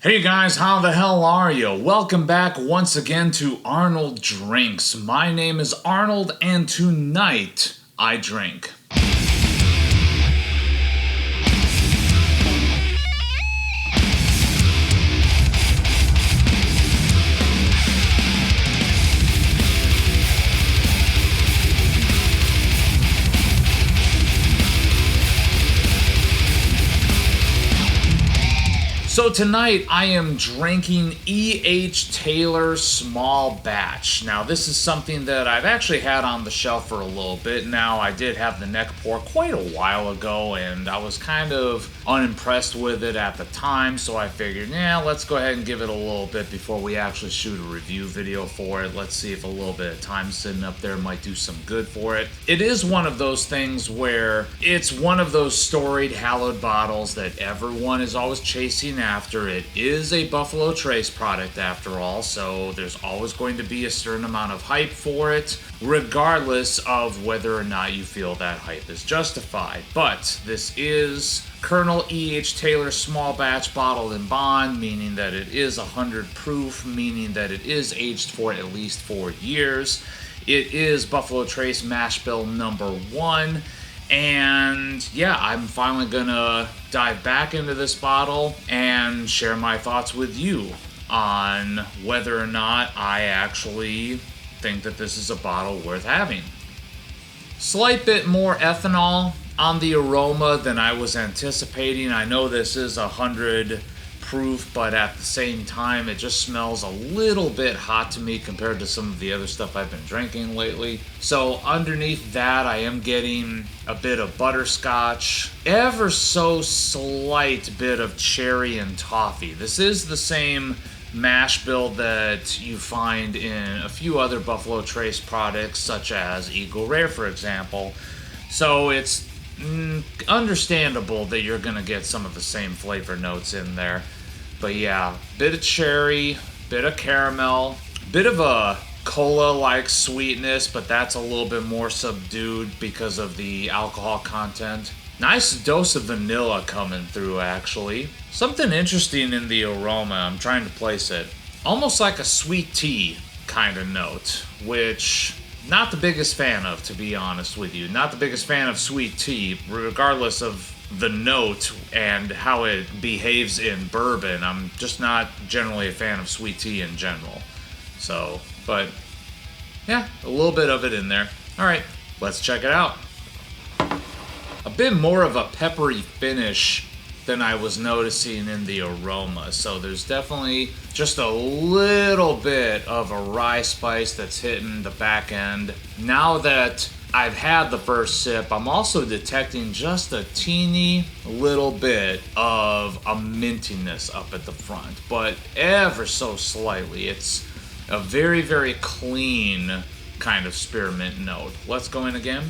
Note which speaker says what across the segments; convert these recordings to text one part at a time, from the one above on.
Speaker 1: Hey guys, how the hell are you? Welcome back once again to Arnold Drinks. My name is Arnold, and tonight I drink. So tonight I am drinking E.H. Taylor Small Batch. Now this is something that I've actually had on the shelf for a little bit now. I did have the neck pour quite a while ago and I was kind of unimpressed with it at the time, so I figured, let's go ahead and give it a little bit before we actually shoot a review video for it. Let's see if a little bit of time sitting up there might do some good for it. It is one of those things where it's one of those storied, hallowed bottles that everyone is always chasing after. It is a Buffalo Trace product after all, so there's always going to be a certain amount of hype for it, regardless of whether or not you feel that hype is justified. But this is Colonel E.H. Taylor Small Batch Bottled in Bond, meaning that it is 100 proof, meaning that it is aged for at least 4 years. It is Buffalo Trace Mash Bill number 1. And yeah, I'm finally gonna dive back into this bottle and share my thoughts with you on whether or not I actually think that this is a bottle worth having. Slight bit more ethanol on the aroma than I was anticipating. I know this is 100 proof, but at the same time it just smells a little bit hot to me compared to some of the other stuff I've been drinking lately. So underneath that I am getting a bit of butterscotch, ever so slight bit of cherry and toffee. This is the same mash bill that you find in a few other Buffalo Trace products such as Eagle Rare, for example. So it's understandable that you're gonna get some of the same flavor notes in there. But yeah, bit of cherry, bit of caramel, bit of a cola-like sweetness, but that's a little bit more subdued because of the alcohol content. Nice dose of vanilla coming through, actually. Something interesting in the aroma, I'm trying to place it. Almost like a sweet tea kind of note, which not the biggest fan of, to be honest with you. Not the biggest fan of sweet tea, regardless of the note and how it behaves in bourbon. I'm just not generally a fan of sweet tea in general. So, but yeah, a little bit of it in there. All right, let's check it out. A bit more of a peppery finish than I was noticing in the aroma. So there's definitely just a little bit of a rye spice that's hitting the back end. Now that I've had the first sip, I'm also detecting just a teeny little bit of a mintiness up at the front, but ever so slightly. It's a very, very clean kind of spearmint note. Let's go in again.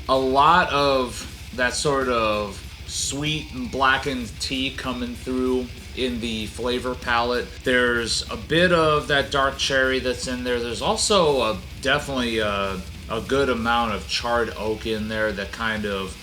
Speaker 1: A lot of that sort of sweet and blackened tea coming through in the flavor palette. There's a bit of that dark cherry that's in there. There's also definitely a good amount of charred oak in there that kind of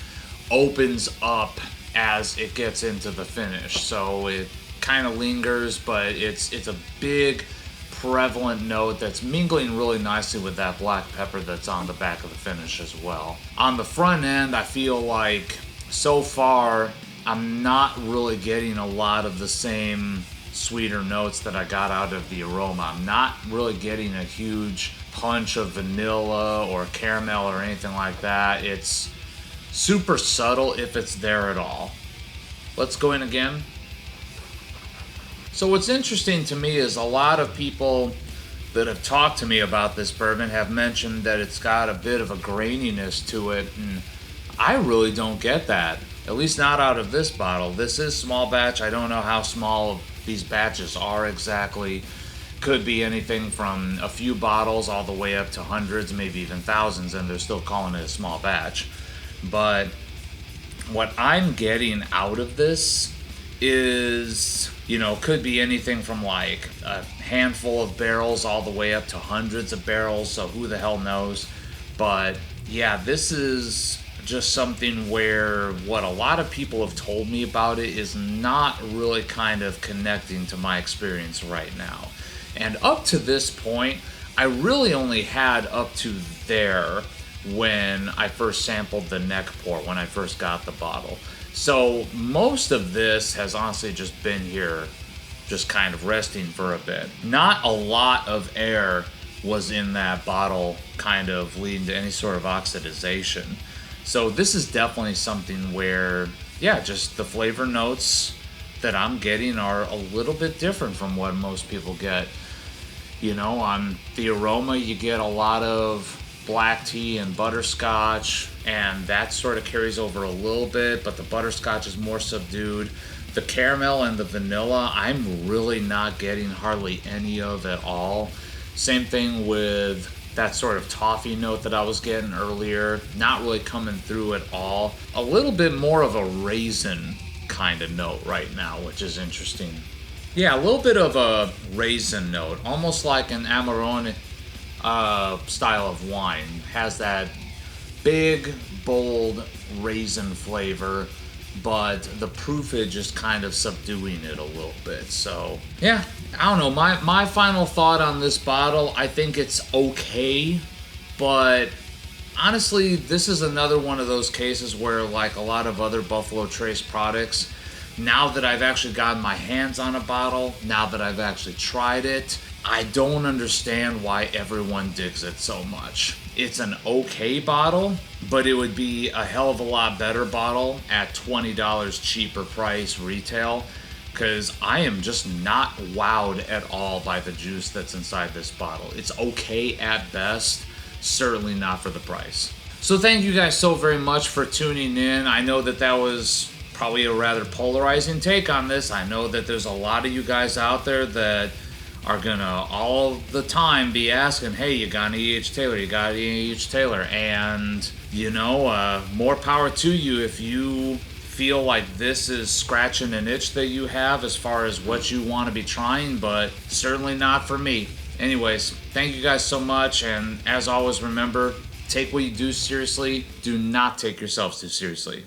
Speaker 1: opens up as it gets into the finish. So it kind of lingers, but it's a big prevalent note that's mingling really nicely with that black pepper that's on the back of the finish as well. On the front end, I feel like so far I'm not really getting a lot of the same sweeter notes that I got out of the aroma. I'm not really getting a huge punch of vanilla or caramel or anything like that. It's super subtle if it's there at all. Let's go in again. So what's interesting to me is a lot of people that have talked to me about this bourbon have mentioned that it's got a bit of a graininess to it, and I really don't get that, at least not out of this bottle. This is small batch. I don't know how small these batches are exactly. Could be anything from a few bottles all the way up to hundreds, maybe even thousands, and they're still calling it a small batch. But what I'm getting out of this is, could be anything from like a handful of barrels all the way up to hundreds of barrels, so who the hell knows. But yeah, this is just something where what a lot of people have told me about it is not really kind of connecting to my experience right now. And up to this point, I really only had up to there when I first sampled the neck pour, when I first got the bottle. So most of this has honestly just been here, just kind of resting for a bit. Not a lot of air was in that bottle, kind of leading to any sort of oxidization. So this is definitely something where, yeah, just the flavor notes that I'm getting are a little bit different from what most people get. You know, on the aroma, you get a lot of black tea and butterscotch, and that sort of carries over a little bit, but the butterscotch is more subdued. The caramel and the vanilla, I'm really not getting hardly any of at all. Same thing with that sort of toffee note that I was getting earlier, not really coming through at all. A little bit more of a raisin kind of note right now, which is interesting. Yeah, a little bit of a raisin note, almost like an Amarone style of wine. Has that big, bold raisin flavor, but the proofage is kind of subduing it a little bit. So, yeah, I don't know. My final thought on this bottle, I think it's okay, but honestly, this is another one of those cases where, like a lot of other Buffalo Trace products, now that I've actually gotten my hands on a bottle, now that I've actually tried it, I don't understand why everyone digs it so much. It's an okay bottle, but it would be a hell of a lot better bottle at $20 cheaper price retail, because I am just not wowed at all by the juice that's inside this bottle. It's okay at best, certainly not for the price. So thank you guys so very much for tuning in. I know that was probably a rather polarizing take on this. I know that there's a lot of you guys out there that are gonna all the time be asking, hey, you got an E.H. Taylor, you got an E.H. Taylor, and you know, more power to you if you feel like this is scratching an itch that you have as far as what you want to be trying, but certainly not for me. Anyways, thank you guys so much, and as always, remember, take what you do seriously. Do not take yourselves too seriously.